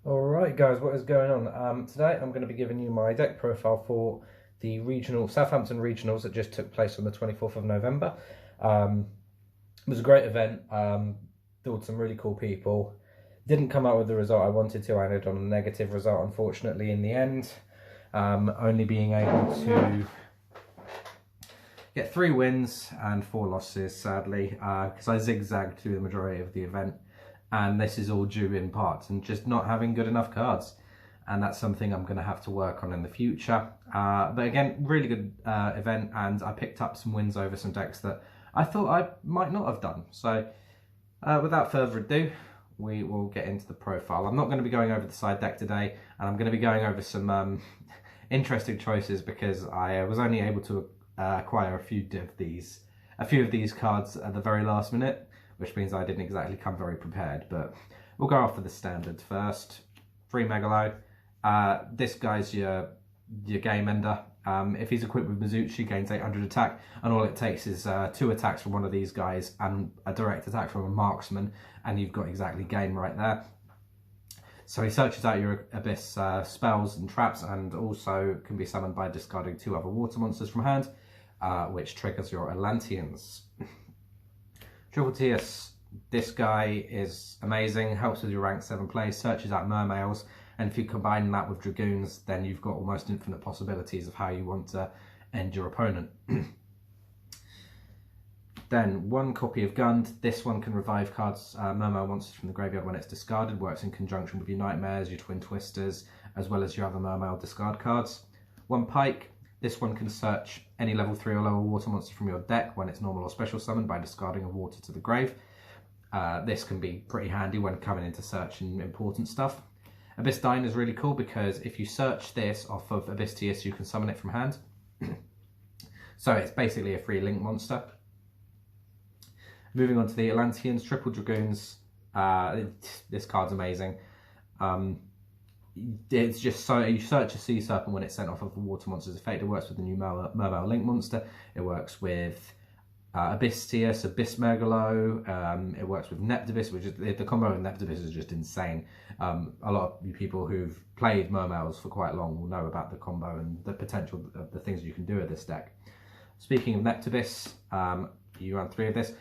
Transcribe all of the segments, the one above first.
Alright guys, what is going on? Today I'm going to be giving you my deck profile for the Southampton regionals that just took place on the 24th of November. It was a great event, filled some really cool people. Didn't come out with the result I wanted to. I ended on a negative result unfortunately in the end, only being able to get 3 wins and 4 losses sadly, because I zigzagged through the majority of the event. And this is all due in part and just not having good enough cards, and that's something I'm going to have to work on in the future. But again, really good event, and I picked up some wins over some decks that I thought I might not have done. So without further ado, we will get into the profile. I'm not going to be going over the side deck today, and I'm going to be going over some interesting choices because I was only able to acquire a few of these cards at the very last minute, which means I didn't exactly come very prepared, but we'll go off with the standards first. 3 Megalo. This guy's your game ender. If he's equipped with Mizuchi, gains 800 attack, and all it takes is 2 attacks from one of these guys and a direct attack from a marksman, and you've got exactly game right there. So he searches out your Abyss spells and traps, and also can be summoned by discarding 2 other water monsters from hand, which triggers your Atlanteans. Triple Tiers, this guy is amazing, helps with your rank 7 play, searches out mermails, and if you combine that with dragoons, then you've got almost infinite possibilities of how you want to end your opponent. Then 1 copy of Gund. This one can revive cards, mermail monsters from the graveyard when it's discarded, works in conjunction with your nightmares, your twin twisters, as well as your other mermail discard cards. 1 Pike. This one can search any level 3 or lower water monster from your deck when it's normal or special summoned by discarding a water to the grave. This can be pretty handy when coming into searching important stuff. Abyss Dine is really cool because if you search this off of Abyss TS, you can summon it from hand. So it's basically a free link monster. Moving on to the Atlanteans, Triple Dragoons. This card's amazing. It's just so you search a sea serpent when it's sent off of the water monster's effect. It works with the new mermail link monster. It works with Abyss TS, Abyss Megalo. It works with Neptibus, which is the combo of Neptibus is just insane. A lot of you people who've played mermails for quite long will know about the combo and the potential of the things you can do with this deck. Speaking of Neptibus, you run 3 of this.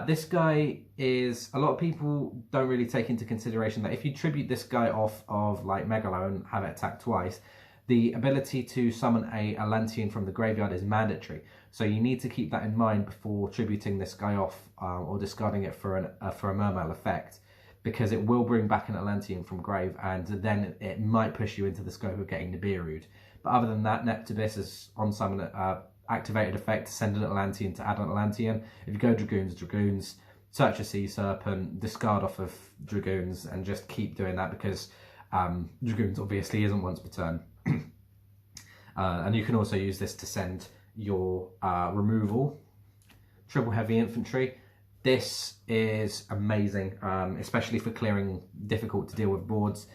This guy is, a lot of people don't really take into consideration that if you tribute this guy off of like Megalo and have it attack twice, the ability to summon a Atlantean from the graveyard is mandatory. So you need to keep that in mind before tributing this guy off or discarding it for a mermail effect, because it will bring back an Atlantean from grave, and then it might push you into the scope of getting Nibiru'd. But other than that, Neptibus is on summon activated effect to send an Atlantean to add an Atlantean. If you go Dragoons, search a Sea Serpent, discard off of Dragoons, and just keep doing that because Dragoons obviously isn't once per turn. And you can also use this to send your removal. Triple Heavy Infantry. This is amazing, especially for clearing difficult to deal with boards,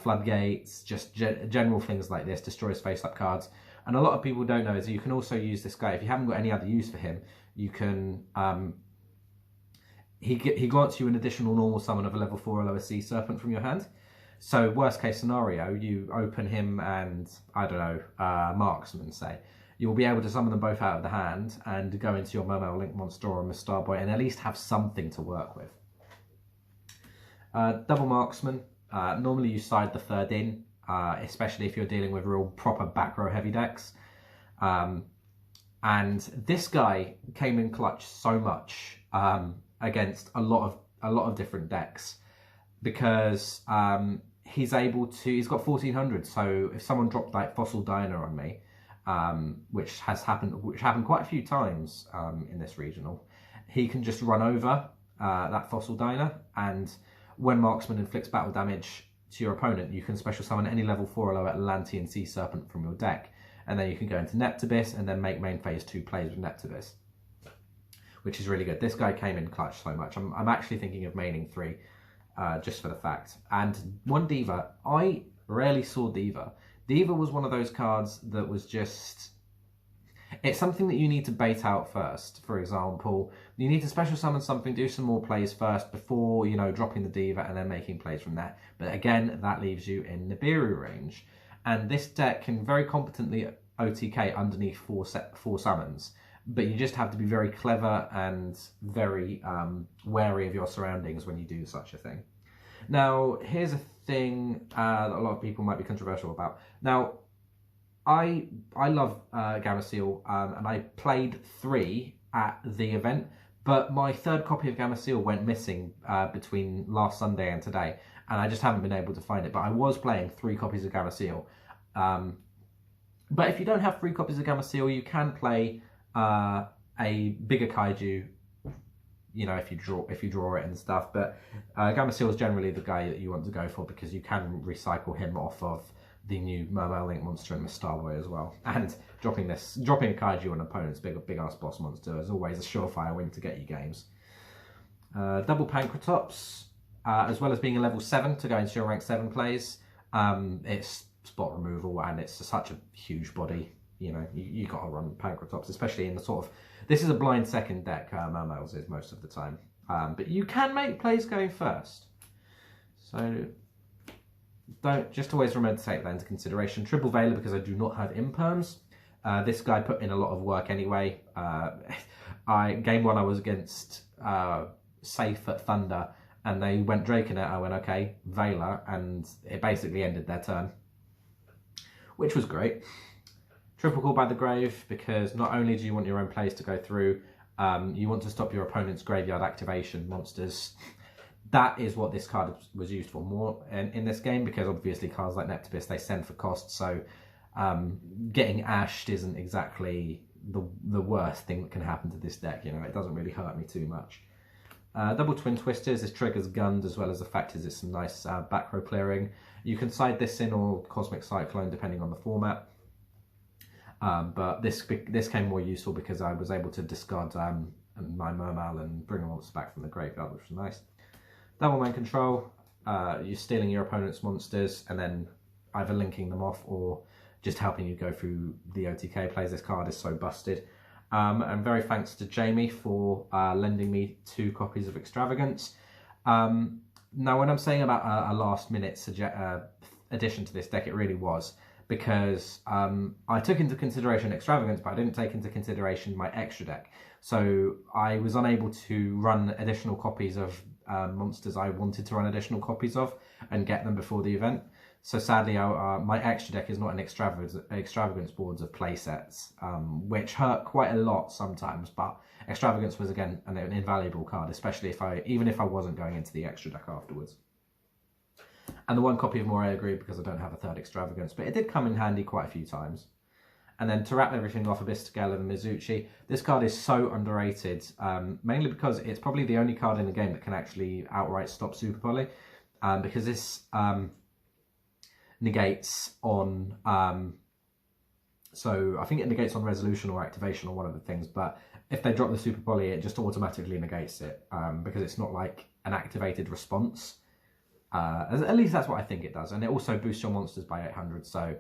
floodgates, just general things like this, destroys face-up cards. And a lot of people don't know is you can also use this guy, if you haven't got any other use for him, you can, he grants you an additional normal summon of a level 4 or lower Sea Serpent from your hand. So worst case scenario, you open him and, I don't know, Marksman say, you'll be able to summon them both out of the hand and go into your Mermail Link Monster or a Star Boy and at least have something to work with. Double Marksman, normally you side the 3rd in, especially if you're dealing with real proper back row heavy decks. And this guy came in clutch so much against a lot of different decks because he's got 1400. So if someone dropped like Fossil Diner on me, which happened quite a few times in this regional, he can just run over that Fossil Diner, and when Marksman inflicts battle damage to your opponent, you can special summon any level 4 or lower Atlantean Sea Serpent from your deck, and then you can go into Neptibus and then make main phase 2 plays with Neptibus, which is really good. This guy came in clutch so much. I'm actually thinking of maining 3 just for the fact. And 1 Diva. I rarely saw Diva. Diva was one of those cards that was just, It's something that you need to bait out first. For example, you need to special summon something, do some more plays first before, you know, dropping the Diva and then making plays from there. But again, that leaves you in Nibiru range. And this deck can very competently OTK underneath four summons. But you just have to be very clever and very wary of your surroundings when you do such a thing. Now, here's a thing that a lot of people might be controversial about. Now, I love Gamma Seal, and I played 3 at the event, but my 3rd copy of Gamma Seal went missing between last Sunday and today, and I just haven't been able to find it. But I was playing 3 copies of Gamma Seal. But if you don't have 3 copies of Gamma Seal, you can play a bigger kaiju, you know, if you draw it and stuff. But Gamma Seal is generally the guy that you want to go for, because you can recycle him off of the new MERMAIL Link monster and the Starboy as well. And dropping a kaiju on an opponent's big ass boss monster is always a surefire win to get you games. Double Pancratops, as well as being a level 7 to go into your rank 7 plays. It's spot removal, and it's such a huge body. You know, you got to run Pancratops, especially in the sort of... This is a blind second deck, MERMAIL's is most of the time. But you can make plays going first. So just always remember to take that into consideration. Triple Veiler, because I do not have imperms. This guy put in a lot of work anyway. Game 1 I was against Safe at Thunder, and they went Drake in it. I went, okay, Veiler, and it basically ended their turn, which was great. Triple Call by the Grave, because not only do you want your own plays to go through, you want to stop your opponent's graveyard activation monsters. That is what this card was used for more in this game, because obviously cards like Neptibus, they send for cost, so getting ashed isn't exactly the worst thing that can happen to this deck. You know, it doesn't really hurt me too much. Double Twin Twisters, this triggers Gund, as well as the fact is it's some nice back row clearing. You can side this in or Cosmic Cyclone depending on the format. But this came more useful because I was able to discard my MERMAIL and bring a monster back from the graveyard, which was nice. Double Mind Control, you're stealing your opponent's monsters and then either linking them off or just helping you go through the OTK plays. This card is so busted. And very thanks to Jamie for lending me 2 copies of Extravagance. Now, when I'm saying about a last minute addition to this deck, it really was. Because I took into consideration Extravagance, but I didn't take into consideration my extra deck. So I was unable to run additional copies of monsters I wanted to run additional copies of and get them before the event. So sadly, my extra deck is not an Extravagance boards of playsets, which hurt quite a lot sometimes. But Extravagance was, again, an invaluable card, especially even if I wasn't going into the extra deck afterwards. And the 1 copy of More, I agree, because I don't have a 3rd Extravagance, but it did come in handy quite a few times. And then to wrap everything off, Abyssgale and Mizuchi. This card is so underrated, mainly because it's probably the only card in the game that can actually outright stop Super Poly, because this negates on... so I think it negates on Resolution or Activation or one of the things, but if they drop the Super Poly, it just automatically negates it, because it's not like an activated response. At least that's what I think it does, and it also boosts your monsters by 800. So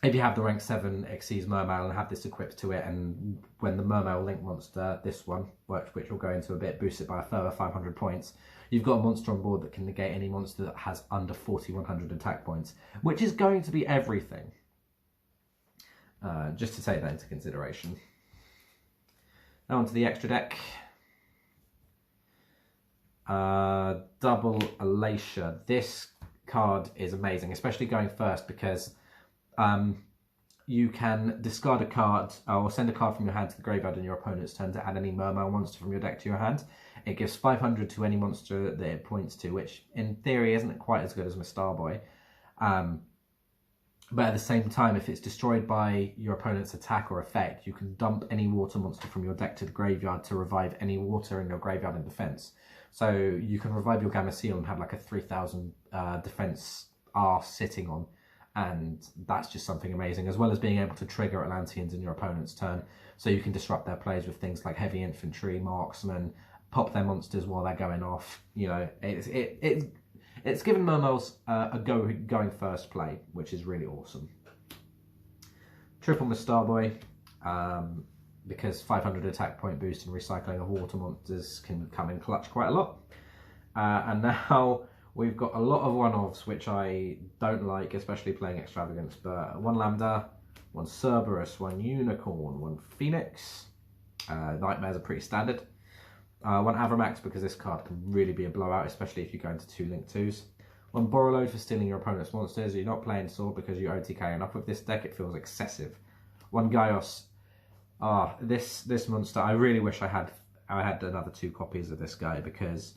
if you have the rank 7 Xyz MERMAIL and have this equipped to it, and when the MERMAIL Link monster, this one, which we'll go into a bit, boosts it by a further 500 points, you've got a monster on board that can negate any monster that has under 4100 attack points, which is going to be everything. Just to take that into consideration. Now onto the extra deck. Double Alacia. This card is amazing, especially going first, because you can discard a card or send a card from your hand to the graveyard in your opponent's turn to add any MERMAIL monster from your deck to your hand. It gives 500 to any monster that it points to, which in theory isn't quite as good as my Starboy. But at the same time, if it's destroyed by your opponent's attack or effect, you can dump any water monster from your deck to the graveyard to revive any water in your graveyard in defense. So you can revive your Gamma Seal and have like a 3000 defense arse sitting on, and that's just something amazing, as well as being able to trigger Atlanteans in your opponent's turn, so you can disrupt their plays with things like heavy infantry, marksmen, pop their monsters while they're going off. You know, it's given MERMAILs a going first play, which is really awesome. triple Starboy, because 500 attack point boost and recycling of water monsters can come in clutch quite a lot. And now we've got a lot of one-offs which I don't like, especially playing Extravagance, but 1 Lambda, 1 Cerberus, 1 Unicorn, 1 Phoenix. Nightmares are pretty standard. 1 Avramax, because this card can really be a blowout, especially if you go into 2 Link 2s. 1 Borreload for stealing your opponent's monsters. You're not playing Sword because you OTK enough with this deck, it feels excessive. 1 Gaios. This monster, I really wish I had another 2 copies of this guy, because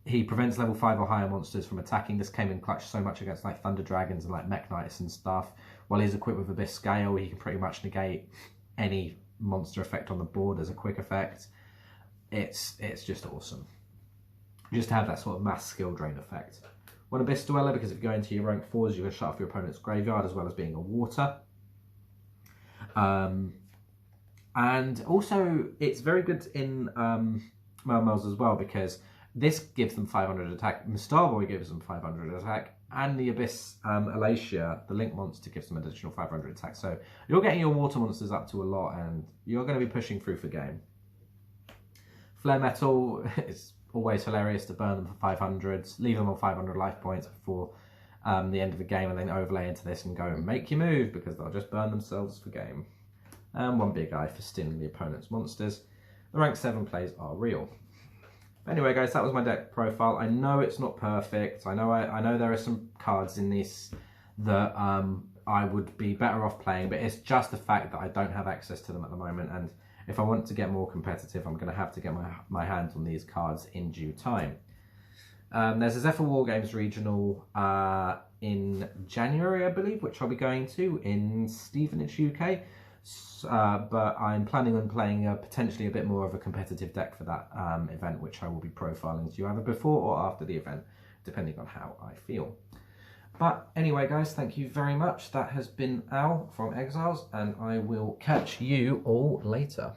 he prevents level 5 or higher monsters from attacking. This came in clutch so much against like Thunder Dragons and like Mech Knights and stuff. While he's equipped with Abyss Scale, he can pretty much negate any monster effect on the board as a quick effect. It's just awesome. Just to have that sort of mass skill drain effect. 1 Abyss Dweller, because if you go into your rank 4s, you can shut off your opponent's graveyard, as well as being a water. And also, it's very good in MERMAILs as well, because this gives them 500 attack, Starboy gives them 500 attack, and the Abyss Alacia, the Link monster, gives them additional 500 attack. So you're getting your water monsters up to a lot, and you're going to be pushing through for game. Flare Metal, it's always hilarious to burn them for 500s, leave them on 500 life points before the end of the game, and then overlay into this and go and make your move, because they'll just burn themselves for game. And 1 Big-Al for stealing the opponent's monsters. The rank 7 plays are real. Anyway, guys, that was my deck profile. I know it's not perfect. I know there are some cards in this that I would be better off playing, but it's just the fact that I don't have access to them at the moment, and if I want to get more competitive, I'm going to have to get my hands on these cards in due time. There's a Zephyr Wargames regional in January, I believe, which I'll be going to in Stevenage, UK. But I'm planning on playing potentially a bit more of a competitive deck for that event, which I will be profiling to you either before or after the event, depending on how I feel. But anyway, guys, thank you very much. That has been Al from Exiles, and I will catch you all later.